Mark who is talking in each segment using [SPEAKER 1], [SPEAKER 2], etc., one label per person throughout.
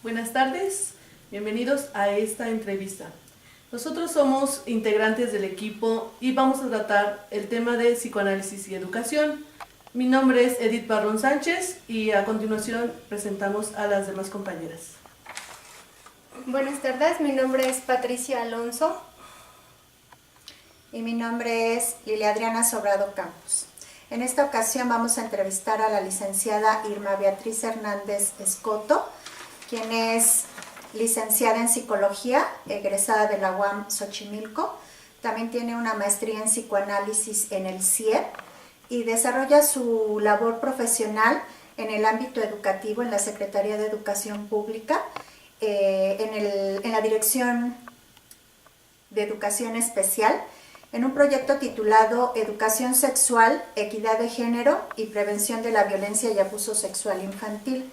[SPEAKER 1] Buenas tardes, bienvenidos a esta entrevista. Nosotros somos integrantes del equipo y vamos a tratar el tema de psicoanálisis y educación. Mi nombre es Edith Barrón Sánchez y a continuación presentamos a las demás compañeras.
[SPEAKER 2] Buenas tardes, mi nombre es Patricia Alonso.
[SPEAKER 3] Y mi nombre es Lilia Adriana Sobrado Campos. En esta ocasión vamos a entrevistar a la licenciada Irma Beatriz Hernández Escoto, quien es licenciada en Psicología, egresada de la UAM Xochimilco. También tiene una maestría en Psicoanálisis en el CIEP y desarrolla su labor profesional en el ámbito educativo en la Secretaría de Educación Pública, en la Dirección de Educación Especial, en un proyecto titulado Educación Sexual, Equidad de Género y Prevención de la Violencia y Abuso Sexual Infantil.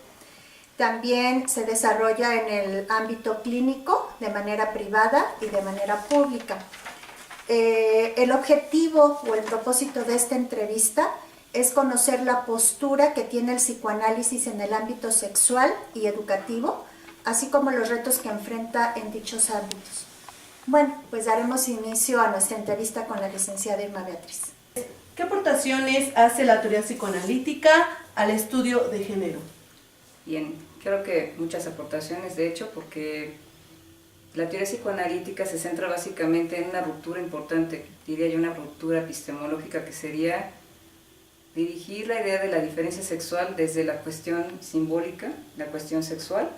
[SPEAKER 3] También se desarrolla en el ámbito clínico, de manera privada y de manera pública. El objetivo o el propósito de esta entrevista es conocer la postura que tiene el psicoanálisis en el ámbito sexual y educativo, así como los retos que enfrenta en dichos ámbitos. Bueno, pues daremos inicio a nuestra entrevista con la licenciada Irma Beatriz.
[SPEAKER 1] ¿Qué aportaciones hace la teoría psicoanalítica al estudio de género?
[SPEAKER 4] Bien, creo que muchas aportaciones, de hecho, porque la teoría psicoanalítica se centra básicamente en una ruptura importante, diría yo una ruptura epistemológica, que sería dirigir la idea de la diferencia sexual desde la cuestión simbólica, la cuestión sexual,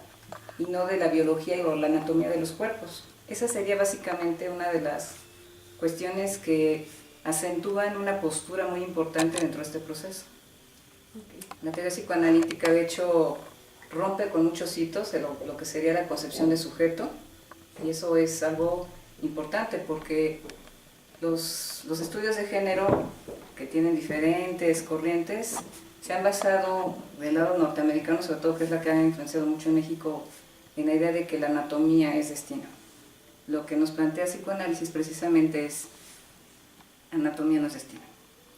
[SPEAKER 4] y no de la biología o la anatomía de los cuerpos. Esa sería básicamente una de las cuestiones que acentúan una postura muy importante dentro de este proceso. La teoría psicoanalítica, de hecho, rompe con muchos hitos de lo que sería la concepción de sujeto, y eso es algo importante porque los estudios de género, que tienen diferentes corrientes, se han basado del lado norteamericano, sobre todo, que es la que ha influenciado mucho en México, en la idea de que la anatomía es destino. Lo que nos plantea psicoanálisis precisamente es anatomía no es destino.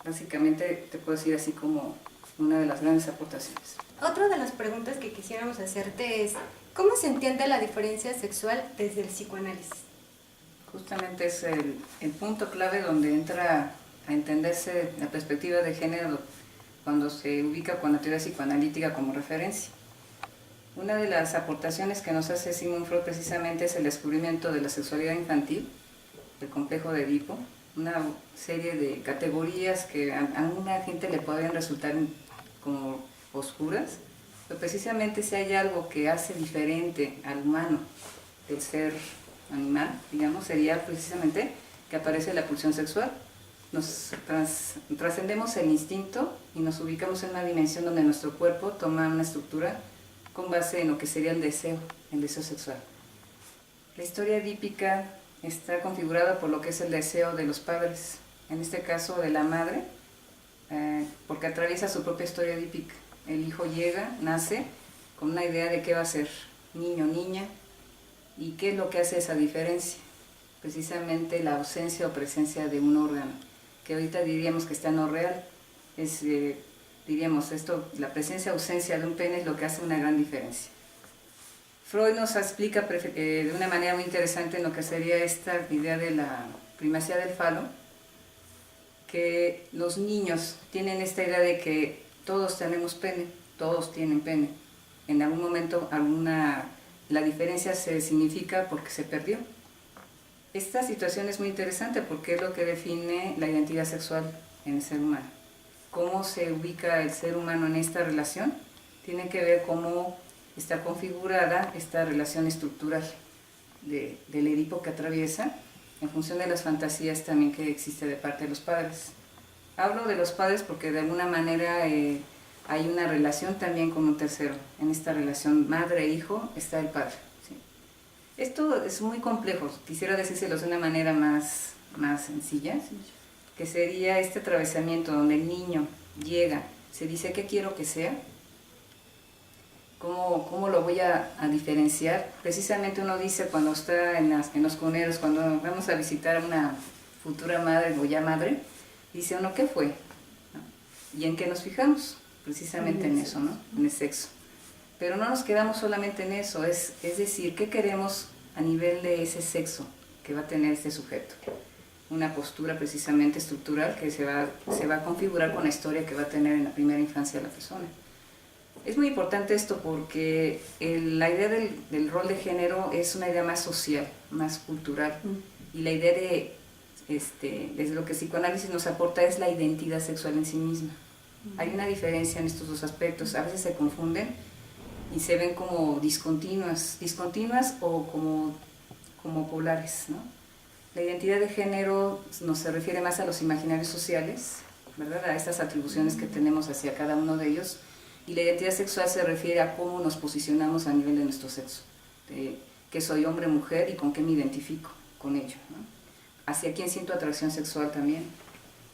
[SPEAKER 4] Básicamente te puedo decir así como una de las grandes aportaciones.
[SPEAKER 2] Otra de las preguntas que quisiéramos hacerte es, ¿cómo se entiende la diferencia sexual desde el psicoanálisis?
[SPEAKER 4] Justamente es el punto clave donde entra a entenderse la perspectiva de género cuando se ubica con la teoría psicoanalítica como referencia. Una de las aportaciones que nos hace Sigmund Freud precisamente es el descubrimiento de la sexualidad infantil, el complejo de Edipo, una serie de categorías que a una gente le podrían resultar como oscuras, pero precisamente si hay algo que hace diferente al humano del ser animal, digamos, sería precisamente que aparece la pulsión sexual. Nos trascendemos el instinto y nos ubicamos en una dimensión donde nuestro cuerpo toma una estructura con base en lo que sería el deseo sexual. La historia edípica está configurada por lo que es el deseo de los padres, en este caso de la madre, porque atraviesa su propia historia edípica. El hijo llega, nace con una idea de qué va a ser, niño o niña, y qué es lo que hace esa diferencia, precisamente la ausencia o presencia de un órgano, que ahorita diríamos que está no real, diríamos esto, la presencia o ausencia de un pene es lo que hace una gran diferencia. Freud nos explica de una manera muy interesante en lo que sería esta idea de la primacía del falo, que los niños tienen esta idea de que todos tenemos pene, todos tienen pene. En algún momento la diferencia se significa porque se perdió. Esta situación es muy interesante porque es lo que define la identidad sexual en el ser humano. Cómo se ubica el ser humano en esta relación tiene que ver cómo está configurada esta relación estructural del Edipo que atraviesa en función de las fantasías también que existe de parte de los padres. Hablo de los padres porque de alguna manera hay una relación también con un tercero. En esta relación madre-hijo está el padre, ¿sí? Esto es muy complejo, quisiera decírselos de una manera más sencilla, que sería este atravesamiento donde el niño llega, se dice ¿qué quiero que sea? ¿Cómo lo voy a diferenciar? Precisamente uno dice cuando está en los cuneros, cuando vamos a visitar a una futura madre o ya madre, dice uno ¿qué fue? ¿No? ¿Y en qué nos fijamos? Precisamente en eso, ¿no? En el sexo. Pero no nos quedamos solamente en eso, es decir, ¿qué queremos a nivel de ese sexo que va a tener este sujeto? Una postura precisamente estructural que se va a configurar con la historia que va a tener en la primera infancia la persona. Es muy importante esto porque la idea del rol de género es una idea más social, más cultural, y la idea de, desde lo que el psicoanálisis nos aporta es la identidad sexual en sí misma. Hay una diferencia en estos dos aspectos, a veces se confunden y se ven como discontinuas o como polares, ¿no? La identidad de género nos se refiere más a los imaginarios sociales, ¿verdad? A estas atribuciones que tenemos hacia cada uno de ellos, y la identidad sexual se refiere a cómo nos posicionamos a nivel de nuestro sexo, de que soy hombre, mujer y con qué me identifico con ello, ¿no? Hacia quién siento atracción sexual también.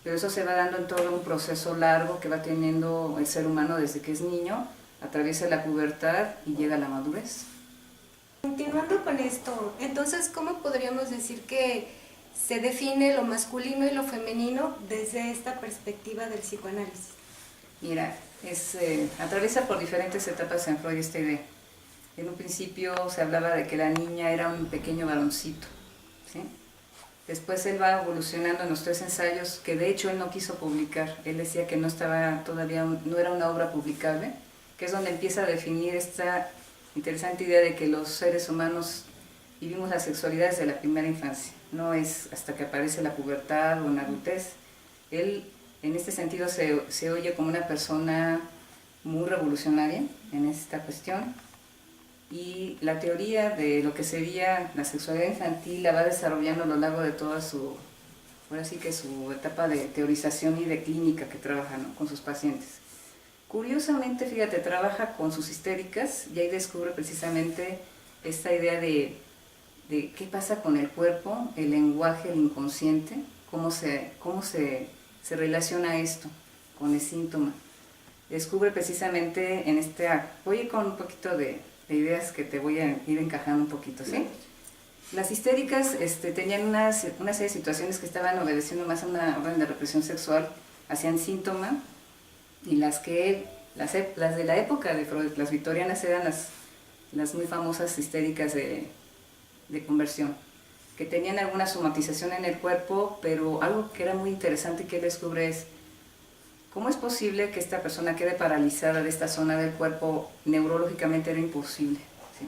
[SPEAKER 4] Pero eso se va dando en todo un proceso largo que va teniendo el ser humano desde que es niño, atraviesa la pubertad y llega a la madurez.
[SPEAKER 2] Continuando con esto, entonces, ¿cómo podríamos decir que se define lo masculino y lo femenino desde esta perspectiva del psicoanálisis?
[SPEAKER 4] Mira, atraviesa por diferentes etapas en Freud esta idea. En un principio se hablaba de que la niña era un pequeño varoncito, ¿sí? Después él va evolucionando en los 3 ensayos, que de hecho él no quiso publicar. Él decía que no estaba todavía, no era una obra publicable, que es donde empieza a definir esta interesante idea de que los seres humanos vivimos la sexualidad desde la primera infancia. No es hasta que aparece la pubertad o la adultez. Él, en este sentido, se oye como una persona muy revolucionaria en esta cuestión. Y la teoría de lo que sería la sexualidad infantil la va desarrollando a lo largo de toda su etapa de teorización y de clínica que trabaja, ¿no?, con sus pacientes. Curiosamente, fíjate, trabaja con sus histéricas y ahí descubre precisamente esta idea de qué pasa con el cuerpo, el lenguaje, el inconsciente, cómo se relaciona esto con el síntoma. Descubre precisamente en voy a ir con un poquito de ideas que te voy a ir encajando un poquito, ¿sí? Las histéricas tenían una serie de situaciones que estaban obedeciendo más a una orden de represión sexual, hacían síntoma, y las de la época de Freud, las victorianas, eran las muy famosas histéricas de conversión, que tenían alguna somatización en el cuerpo, pero algo que era muy interesante que él descubre es ¿cómo es posible que esta persona quede paralizada de esta zona del cuerpo? Neurológicamente era imposible, ¿sí?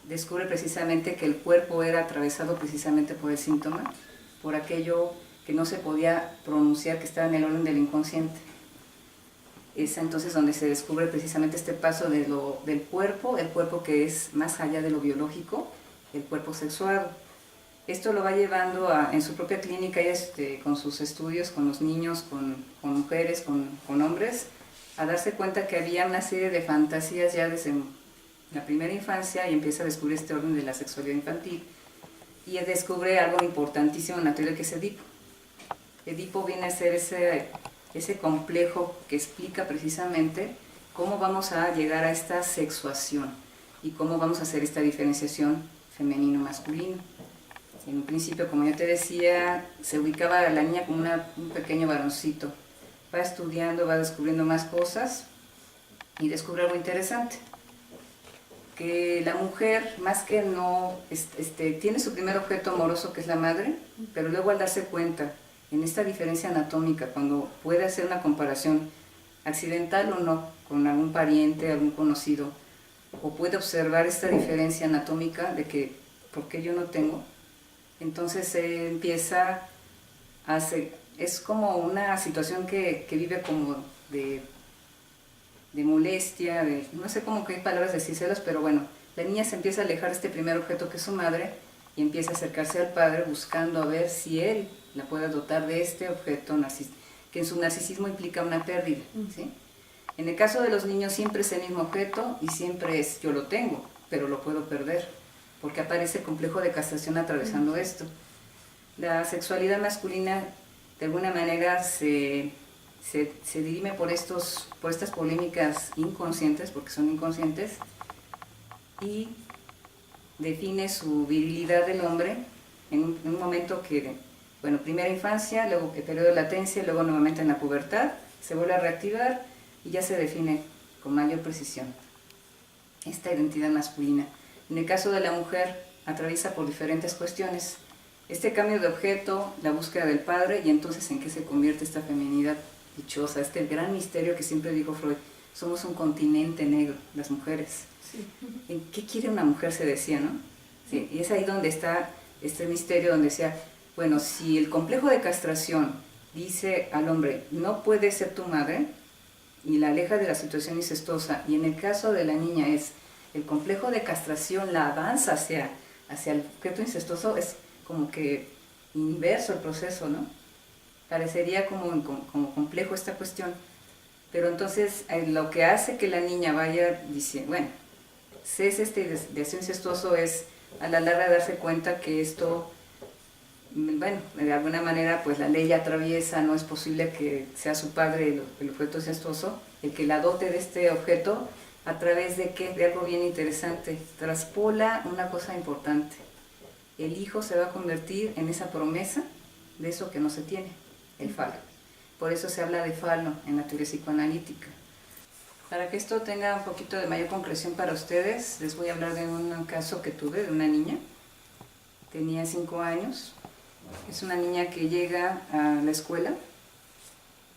[SPEAKER 4] Descubre precisamente que el cuerpo era atravesado precisamente por el síntoma, por aquello que no se podía pronunciar, que estaba en el orden del inconsciente. Es entonces donde se descubre precisamente este paso del cuerpo, el cuerpo que es más allá de lo biológico, el cuerpo sexual. Esto lo va llevando en su propia clínica, con sus estudios, con los niños, con mujeres, con hombres, a darse cuenta que había una serie de fantasías ya desde la primera infancia y empieza a descubrir este orden de la sexualidad infantil. Y descubre algo importantísimo en la teoría que es Edipo. Edipo viene a ser ese complejo que explica precisamente cómo vamos a llegar a esta sexuación y cómo vamos a hacer esta diferenciación femenino-masculino. En un principio, como yo te decía, se ubicaba a la niña como un pequeño varoncito. Va estudiando, va descubriendo más cosas y descubre algo interesante. Que la mujer, más que no, tiene su primer objeto amoroso, que es la madre, pero luego al darse cuenta en esta diferencia anatómica, cuando puede hacer una comparación accidental o no, con algún pariente, algún conocido, o puede observar esta diferencia anatómica de que, ¿por qué yo no tengo? Entonces empieza es como una situación que vive como de molestia, no sé cómo qué palabras decírselas, pero bueno, la niña se empieza a alejar de este primer objeto que es su madre y empieza a acercarse al padre buscando a ver si él la puede dotar de este objeto que en su narcisismo implica una pérdida, ¿sí? En el caso de los niños siempre es el mismo objeto y siempre es yo lo tengo, pero lo puedo perder, porque aparece el complejo de castración atravesando esto. La sexualidad masculina de alguna manera se dirime por estas polémicas inconscientes, porque son inconscientes, y define su virilidad del hombre en un momento que, bueno, primera infancia, luego el periodo de latencia, luego nuevamente en la pubertad, se vuelve a reactivar y ya se define con mayor precisión. esta identidad masculina. En el caso de la mujer, atraviesa por diferentes cuestiones. Este cambio de objeto, la búsqueda del padre, y entonces en qué se convierte esta feminidad dichosa, este gran misterio que siempre dijo Freud, somos un continente negro, las mujeres.
[SPEAKER 1] Sí.
[SPEAKER 4] ¿En qué quiere una mujer? Se decía, ¿no? Sí, y es ahí donde está este misterio, donde decía, bueno, si el complejo de castración dice al hombre, no puede ser tu madre, y la aleja de la situación incestuosa, y en el caso de la niña es, el complejo de castración la avanza hacia el objeto incestuoso, es como que inverso el proceso, ¿no? Parecería como complejo esta cuestión, pero entonces lo que hace que la niña vaya diciendo, bueno, cese este deseo incestuoso es a la larga darse cuenta que esto, bueno, de alguna manera pues la ley atraviesa, no es posible que sea su padre el objeto incestuoso, el que la dote de este objeto, a través de qué, de algo bien interesante, traspola una cosa importante. El hijo se va a convertir en esa promesa de eso que no se tiene, el falo. Por eso se habla de falo en la teoría psicoanalítica. Para que esto tenga un poquito de mayor concreción para ustedes, les voy a hablar de un caso que tuve de una niña. Tenía 5 años. Es una niña que llega a la escuela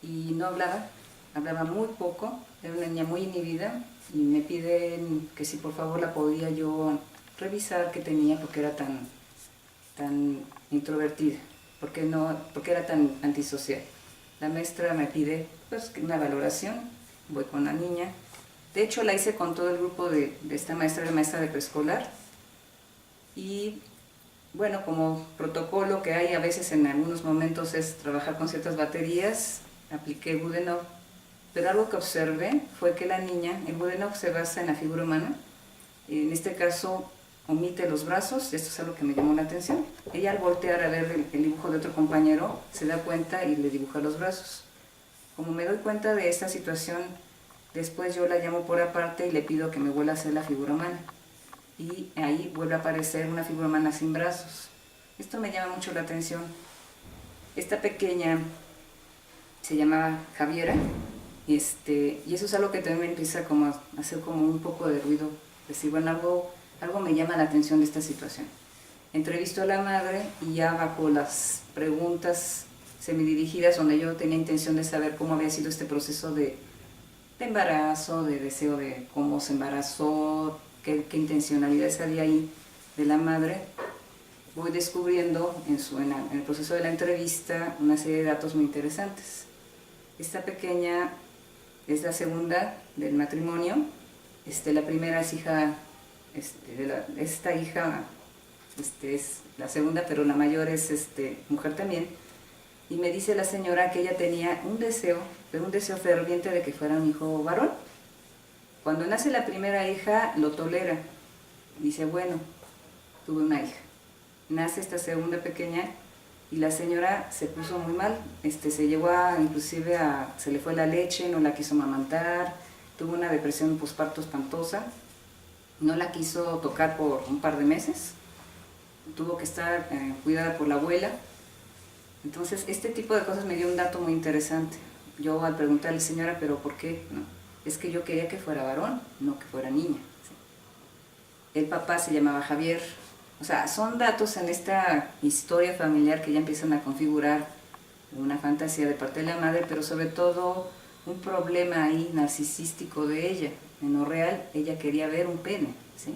[SPEAKER 4] y no hablaba muy poco, era una niña muy inhibida y me piden que si por favor la podía yo revisar qué tenía porque era tan introvertida, porque era tan antisocial. La maestra me pide pues una valoración, voy con la niña. De hecho la hice con todo el grupo de esta maestra, la maestra de preescolar. Y bueno, como protocolo que hay a veces en algunos momentos es trabajar con ciertas baterías, apliqué Budenov. Pero algo que observé fue que la niña, el Budenov se basa en la figura humana, en este caso omite los brazos, esto es algo que me llamó la atención. Ella al voltear a ver el dibujo de otro compañero se da cuenta y le dibuja los brazos. Como me doy cuenta de esta situación, después yo la llamo por aparte y le pido que me vuelva a hacer la figura humana. Y ahí vuelve a aparecer una figura humana sin brazos. Esto me llama mucho la atención. Esta pequeña se llama Javiera, y eso es algo que también me empieza como a hacer como un poco de ruido. Decir, bueno, algo me llama la atención de esta situación. Entrevisto a la madre y ya bajo las preguntas semidirigidas, donde yo tenía intención de saber cómo había sido este proceso de embarazo, de deseo de cómo se embarazó, qué intencionalidades había ahí de la madre, voy descubriendo en el proceso de la entrevista una serie de datos muy interesantes. Esta pequeña es la segunda del matrimonio, la primera es hija, esta hija es la segunda, pero la mayor es mujer también, y me dice la señora que ella tenía un deseo ferviente de que fuera un hijo varón. Cuando nace la primera hija lo tolera, dice, bueno, tuve una hija. Nace esta segunda pequeña y la señora se puso muy mal, se llegó se le fue la leche, no la quiso amamantar, tuvo una depresión posparto espantosa, no la quiso tocar por un par de meses, tuvo que estar cuidada por la abuela. Entonces este tipo de cosas me dio un dato muy interesante. Yo al preguntarle, señora, ¿pero por qué? No, es que yo quería que fuera varón, no que fuera niña. ¿Sí? El papá se llamaba Javier. O sea, son datos en esta historia familiar que ya empiezan a configurar una fantasía de parte de la madre, pero sobre todo un problema ahí narcisístico de ella. En lo real, ella quería ver un pene, ¿sí?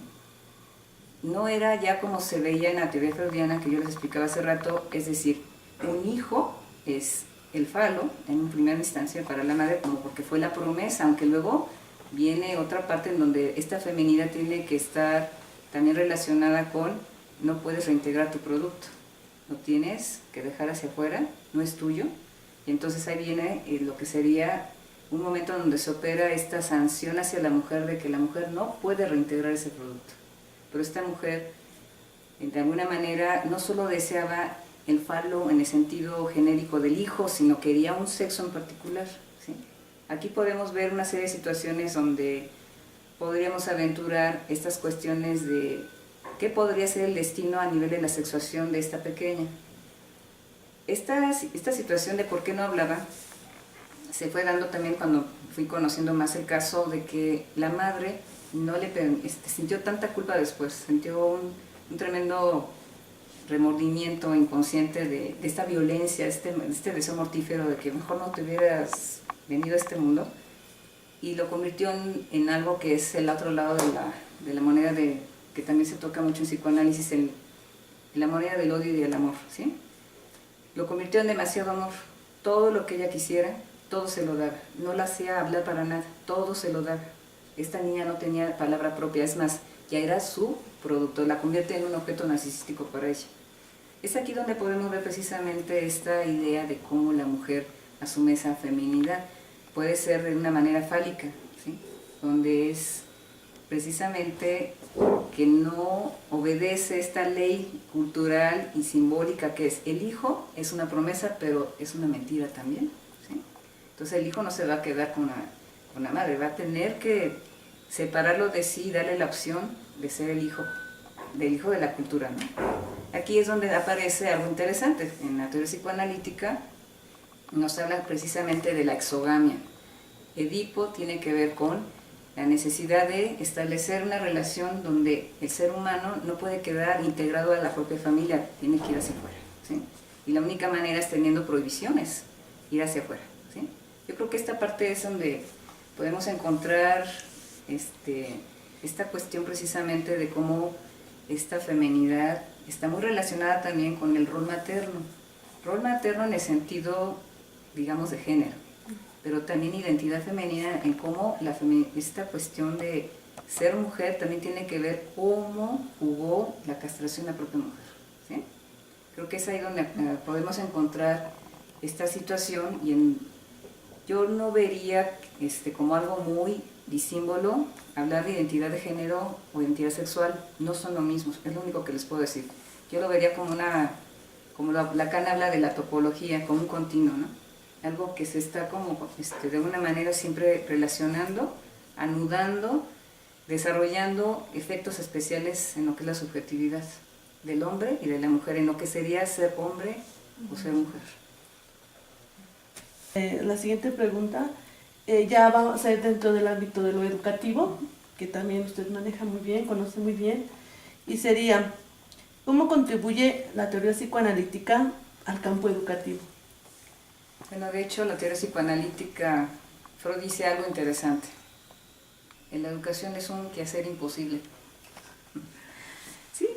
[SPEAKER 4] No era ya como se veía en la teoría freudiana que yo les explicaba hace rato, es decir, un hijo es el falo en una primera instancia para la madre, como porque fue la promesa, aunque luego viene otra parte en donde esta feminidad tiene que estar también relacionada con no puedes reintegrar tu producto, lo tienes que dejar hacia afuera, no es tuyo, y entonces ahí viene lo que sería un momento donde se opera esta sanción hacia la mujer de que la mujer no puede reintegrar ese producto. Pero esta mujer, de alguna manera, no solo deseaba el falo en el sentido genérico del hijo, sino quería un sexo en particular, ¿sí? Aquí podemos ver una serie de situaciones donde podríamos aventurar estas cuestiones de qué podría ser el destino a nivel de la sexuación de esta pequeña. Esta situación de por qué no hablaba se fue dando también cuando fui conociendo más el caso de que la madre no le sintió tanta culpa después, sintió un tremendo remordimiento inconsciente de esta violencia, este deseo mortífero de que mejor no te hubieras venido a este mundo, y lo convirtió en algo que es el otro lado de la moneda que también se toca mucho en psicoanálisis, la moneda del odio y del amor, ¿sí? Lo convirtió en demasiado amor. Todo lo que ella quisiera, todo se lo daba. No la hacía hablar para nada, todo se lo daba. Esta niña no tenía palabra propia, es más, ya era su producto, la convierte en un objeto narcisístico para ella. Es aquí donde podemos ver precisamente esta idea de cómo la mujer asume esa feminidad. Puede ser de una manera fálica, ¿sí? Donde es precisamente que no obedece esta ley cultural y simbólica que es el hijo es una promesa, pero es una mentira también, ¿sí? Entonces el hijo no se va a quedar con la madre, va a tener que separarlo de sí y darle la opción de ser el hijo, del hijo de la cultura, ¿no? Aquí es donde aparece algo interesante. En la teoría psicoanalítica nos habla precisamente de la exogamia. Edipo tiene que ver con la necesidad de establecer una relación donde el ser humano no puede quedar integrado a la propia familia, tiene que ir hacia afuera, ¿sí? Y la única manera es teniendo prohibiciones, ir hacia afuera, ¿sí? Yo creo que esta parte es donde podemos encontrar esta cuestión precisamente de cómo esta feminidad está muy relacionada también con el rol materno en el sentido, digamos, de género, pero también identidad femenina en cómo esta cuestión de ser mujer también tiene que ver cómo jugó la castración la propia mujer, ¿sí? Creo que es ahí donde podemos encontrar esta situación y yo no vería como algo muy disímbolo hablar de identidad de género o identidad sexual, no son lo mismo, es lo único que les puedo decir. Yo lo vería como Lacan habla de la topología, como un continuo, ¿no? Algo que se está como de alguna manera siempre relacionando, anudando, desarrollando efectos especiales en lo que es la subjetividad del hombre y de la mujer, en lo que sería ser hombre o ser mujer.
[SPEAKER 1] La siguiente pregunta ya va a ser dentro del ámbito de lo educativo, que también usted maneja muy bien, conoce muy bien, y sería, ¿cómo contribuye la teoría psicoanalítica al campo educativo?
[SPEAKER 4] Bueno, de hecho, la teoría psicoanalítica, Freud dice algo interesante. La educación es un quehacer imposible. Sí,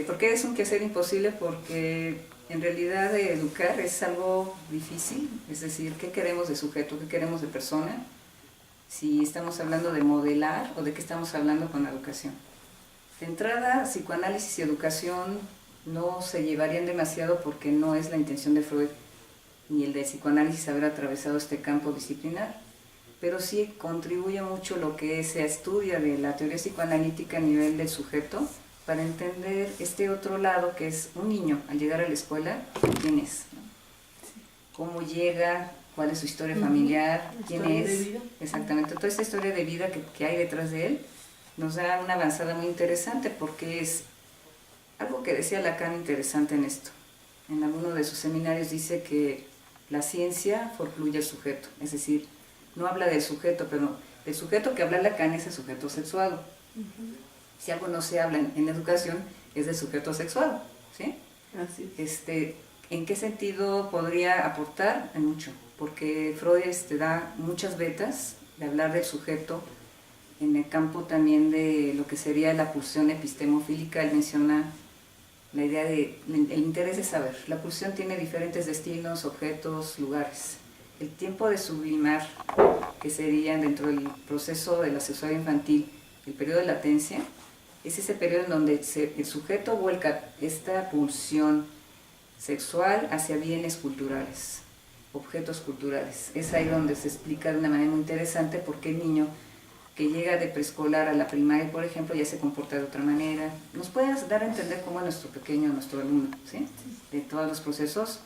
[SPEAKER 4] ¿por qué es un quehacer imposible? Porque en realidad educar es algo difícil, es decir, ¿qué queremos de sujeto? ¿Qué queremos de persona? Si estamos hablando de modelar o de qué estamos hablando con la educación. De entrada, psicoanálisis y educación no se llevarían demasiado porque no es la intención de Freud ni el de psicoanálisis haber atravesado este campo disciplinar, pero sí contribuye mucho lo que se estudia de la teoría psicoanalítica a nivel del sujeto para entender este otro lado que es un niño al llegar a la escuela, ¿quién es? ¿No? ¿Cómo llega? ¿Cuál es su historia familiar? ¿Quién es? Exactamente, toda esta historia de vida que hay detrás de él nos da una avanzada muy interesante porque es algo que decía Lacan interesante en esto. En alguno de sus seminarios dice que la ciencia forfluye al sujeto, es decir, no habla del sujeto, pero el sujeto que habla Lacan es el sujeto sexuado. Si algo no se habla en educación es del sujeto sexuado, ¿sí?
[SPEAKER 1] Así es.
[SPEAKER 4] ¿En qué sentido podría aportar? En mucho, porque Freud da muchas vetas de hablar del sujeto en el campo también de lo que sería la pulsión epistemofílica. Él menciona la idea de el interés de saber. La pulsión tiene diferentes destinos, objetos, lugares. El tiempo de sublimar, que sería dentro del proceso de la sexualidad infantil, el periodo de latencia, es ese periodo en donde el sujeto vuelca esta pulsión sexual hacia bienes culturales, objetos culturales. Es ahí donde se explica de una manera muy interesante por qué el niño que llega de preescolar a la primaria, por ejemplo, ya se comporta de otra manera. Nos puede dar a entender cómo es nuestro pequeño, nuestro alumno, ¿sí? De todos los procesos,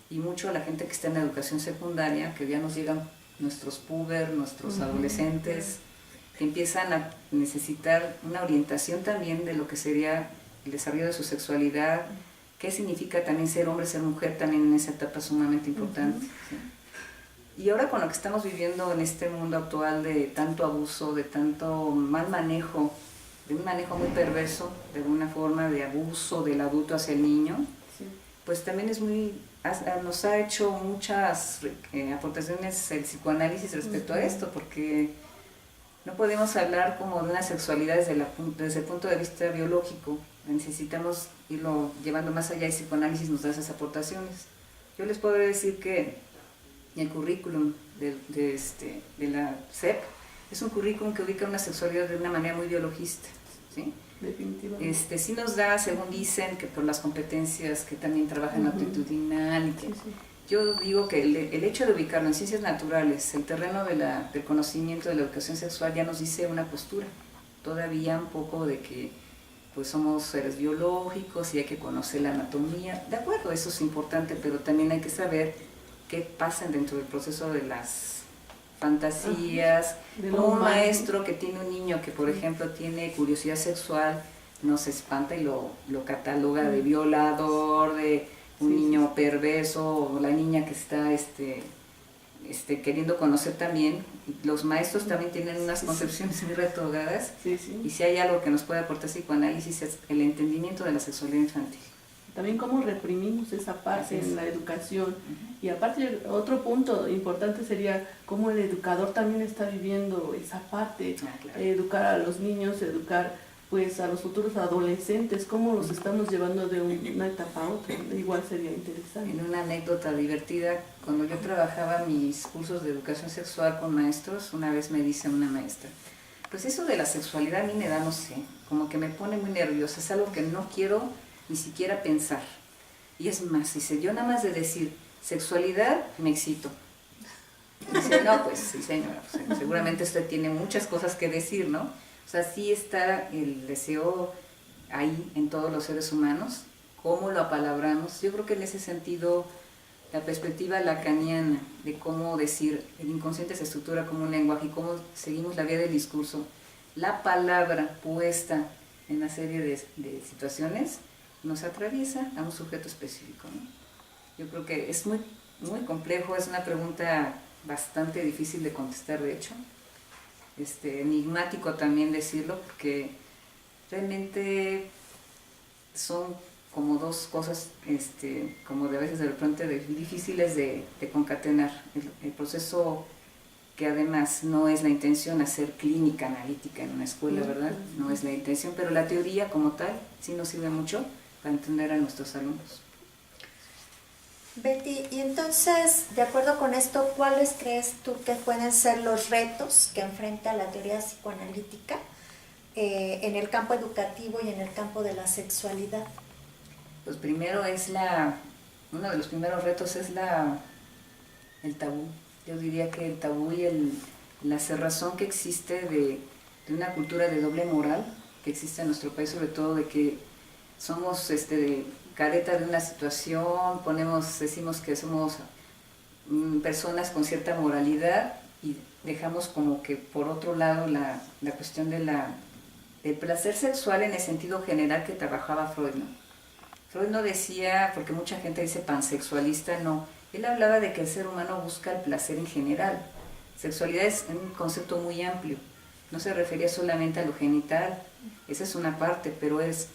[SPEAKER 4] y mucho a la gente que está en la educación secundaria, que ya nos llegan nuestros puber, nuestros adolescentes, que empiezan a necesitar una orientación también de lo que sería el desarrollo de su sexualidad, qué significa también ser hombre, ser mujer, también en esa etapa sumamente importante. ¿Sí? Y ahora con lo que estamos viviendo en este mundo actual de tanto abuso, de tanto mal manejo, de un manejo muy perverso, de una forma de abuso del adulto hacia el niño,
[SPEAKER 1] Sí.
[SPEAKER 4] pues también nos ha hecho muchas aportaciones el psicoanálisis respecto a esto, porque no podemos hablar como de una sexualidad desde el punto de vista biológico, necesitamos irlo llevando más allá y el psicoanálisis nos da esas aportaciones. Yo les puedo decir que el currículum de la SEP es un currículum que ubica una sexualidad de una manera muy biologista, ¿sí?
[SPEAKER 1] Definitivamente.
[SPEAKER 4] Sí nos da, según dicen, que por las competencias que también trabajan aptitudinal y que
[SPEAKER 1] Sí, sí.
[SPEAKER 4] yo digo que el hecho de ubicarlo en ciencias naturales, el terreno del conocimiento de la educación sexual ya nos dice una postura, todavía un poco de que pues somos seres biológicos y hay que conocer la anatomía, de acuerdo, eso es importante, pero también hay que saber qué pasa dentro del proceso de las fantasías, como un maestro que tiene un niño que por ejemplo tiene curiosidad sexual, no se espanta y lo cataloga de violador, de un niño perverso, o la niña que está queriendo conocer también. Los maestros también tienen unas concepciones muy retrógradas, y si hay algo que nos puede aportar psicoanálisis es el entendimiento de la sexualidad infantil.
[SPEAKER 1] También cómo reprimimos esa parte en la educación. Y aparte, otro punto importante sería cómo el educador también está viviendo esa parte,
[SPEAKER 4] Claro.
[SPEAKER 1] Educar a los niños, educar pues a los futuros adolescentes, cómo los estamos llevando de una etapa a otra. Igual sería interesante.
[SPEAKER 4] En una anécdota divertida, cuando yo trabajaba mis cursos de educación sexual con maestros, una vez me dice una maestra, pues eso de la sexualidad a mí me da, no sé, como que me pone muy nerviosa, es algo que no quiero ni siquiera pensar. Y es más, dice, yo nada más de decir sexualidad me excito. Dice, no, pues sí señora, pues, seguramente usted tiene muchas cosas que decir, ¿no? O sea, sí está el deseo ahí en todos los seres humanos, cómo lo apalabramos. Yo creo que en ese sentido la perspectiva lacaniana de cómo decir el inconsciente se estructura como un lenguaje y cómo seguimos la vía del discurso, la palabra puesta en una serie de situaciones nos atraviesa a un sujeto específico, ¿no? Yo creo que es muy, muy complejo, es una pregunta bastante difícil de contestar, de hecho, enigmático también decirlo, porque realmente son como dos cosas, como de a veces de repente difíciles de concatenar. El proceso que además no es la intención hacer clínica analítica en una escuela, ¿verdad? No es la intención, pero la teoría como tal sí nos sirve mucho para entender a nuestros alumnos.
[SPEAKER 3] Betty, y entonces, de acuerdo con esto, ¿cuáles crees tú que pueden ser los retos que enfrenta la teoría psicoanalítica en el campo educativo y en el campo de la sexualidad?
[SPEAKER 4] Pues primero uno de los primeros retos es el tabú. Yo diría que el tabú y la cerrazón que existe de una cultura de doble moral que existe en nuestro país, sobre todo de que somos careta de una situación, decimos que somos personas con cierta moralidad y dejamos como que por otro lado la cuestión del placer sexual en el sentido general que trabajaba Freud, ¿no? Freud no decía, porque mucha gente dice pansexualista, no. Él hablaba de que el ser humano busca el placer en general. Sexualidad es un concepto muy amplio. No se refería solamente a lo genital, esa es una parte, pero es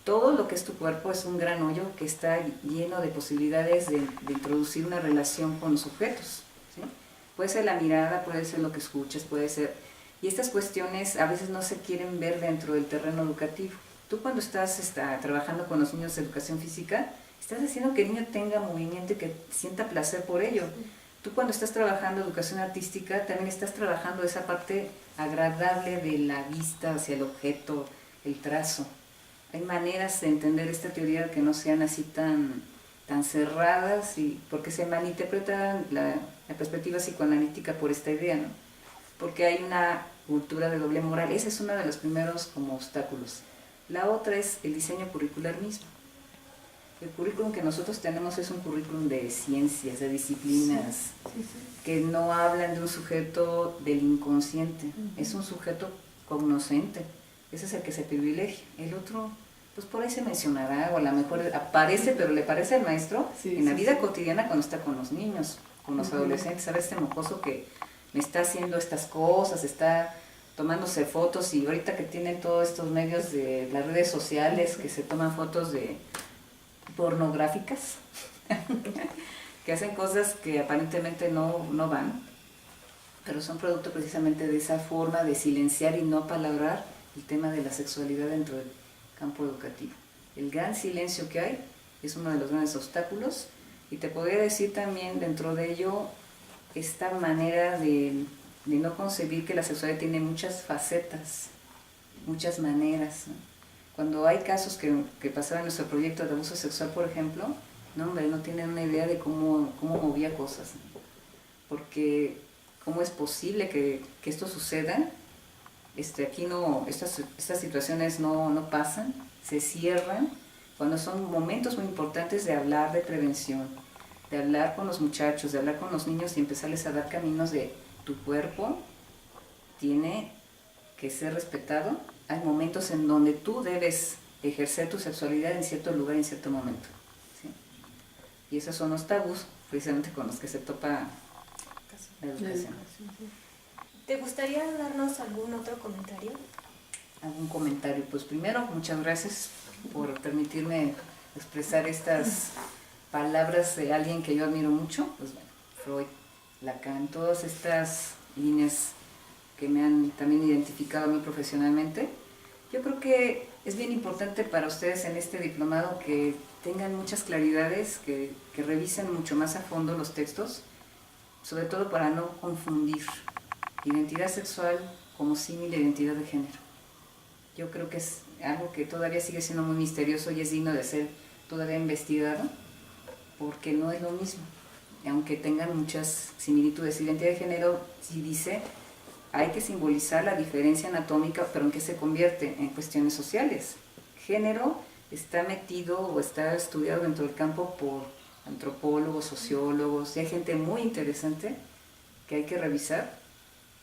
[SPEAKER 4] todo lo que es tu cuerpo, es un gran hoyo que está lleno de posibilidades de introducir una relación con los objetos, ¿sí? Puede ser la mirada, puede ser lo que escuchas, puede ser... Y estas cuestiones a veces no se quieren ver dentro del terreno educativo. Tú cuando estás trabajando con los niños de educación física, estás haciendo que el niño tenga movimiento y que sienta placer por ello. Tú cuando estás trabajando educación artística, también estás trabajando esa parte agradable de la vista hacia el objeto, el trazo. Hay maneras de entender esta teoría que no sean así tan cerradas, porque se malinterpreta la perspectiva psicoanalítica por esta idea, ¿no? Porque hay una cultura de doble moral. Ese es uno de los primeros como obstáculos. La otra es el diseño curricular mismo. El currículum que nosotros tenemos es un currículum de ciencias, de disciplinas, que no hablan de un sujeto del inconsciente, es un sujeto cognoscente, ese es el que se privilegia. El otro, pues por ahí se mencionará, o a lo mejor aparece, pero le parece al maestro en la vida cotidiana cuando está con los niños. con los adolescentes, a ver este mocoso que me está haciendo estas cosas, está tomándose fotos, y ahorita que tienen todos estos medios de las redes sociales que se toman fotos de pornográficas, que hacen cosas que aparentemente no van, pero son producto precisamente de esa forma de silenciar y no palabrar el tema de la sexualidad dentro del campo educativo. El gran silencio que hay es uno de los grandes obstáculos, y te podría decir también dentro de ello esta manera de no concebir que la sexualidad tiene muchas facetas, muchas maneras, ¿no? Cuando hay casos que pasaban en nuestro proyecto de abuso sexual, por ejemplo, no, hombre, no tienen una idea de cómo movía cosas, ¿no? Porque cómo es posible que esto suceda. Aquí no, estas situaciones no pasan, se cierran, cuando son momentos muy importantes de hablar de prevención, de hablar con los muchachos, de hablar con los niños y empezarles a dar caminos de tu cuerpo tiene que ser respetado. Hay momentos en donde tú debes ejercer tu sexualidad en cierto lugar, en cierto momento, ¿sí? Y esos son los tabús precisamente con los que se topa la educación.
[SPEAKER 2] ¿Te gustaría darnos algún otro comentario?
[SPEAKER 4] ¿Algún comentario? Pues primero, muchas gracias por permitirme expresar estas palabras de alguien que yo admiro mucho, pues bueno, Freud, Lacan, todas estas líneas que me han también identificado a mí profesionalmente. Yo creo que es bien importante para ustedes en este diplomado que tengan muchas claridades, que revisen mucho más a fondo los textos, sobre todo para no confundir identidad sexual como símil de identidad de género. Yo creo que es algo que todavía sigue siendo muy misterioso y es digno de ser todavía investigado, porque no es lo mismo. Aunque tengan muchas similitudes, identidad de género sí dice, hay que simbolizar la diferencia anatómica, pero ¿en qué se convierte? En cuestiones sociales. Género está metido o está estudiado dentro del campo por antropólogos, sociólogos, y hay gente muy interesante que hay que revisar,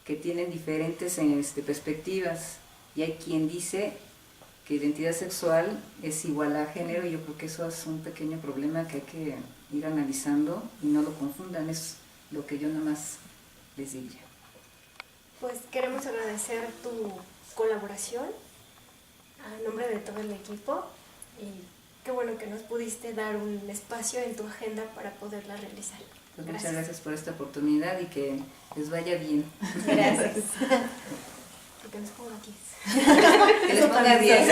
[SPEAKER 4] que tienen diferentes perspectivas, y hay quien dice que identidad sexual es igual a género, y yo creo que eso es un pequeño problema que hay que ir analizando y no lo confundan, es lo que yo nada más les diría.
[SPEAKER 2] Pues queremos agradecer tu colaboración a nombre de todo el equipo, y qué bueno que nos pudiste dar un espacio en tu agenda para poderla realizar.
[SPEAKER 4] Pues muchas gracias por esta oportunidad y que les vaya bien.
[SPEAKER 2] Gracias. Que nos ponga 10.
[SPEAKER 4] Que les ponga 10.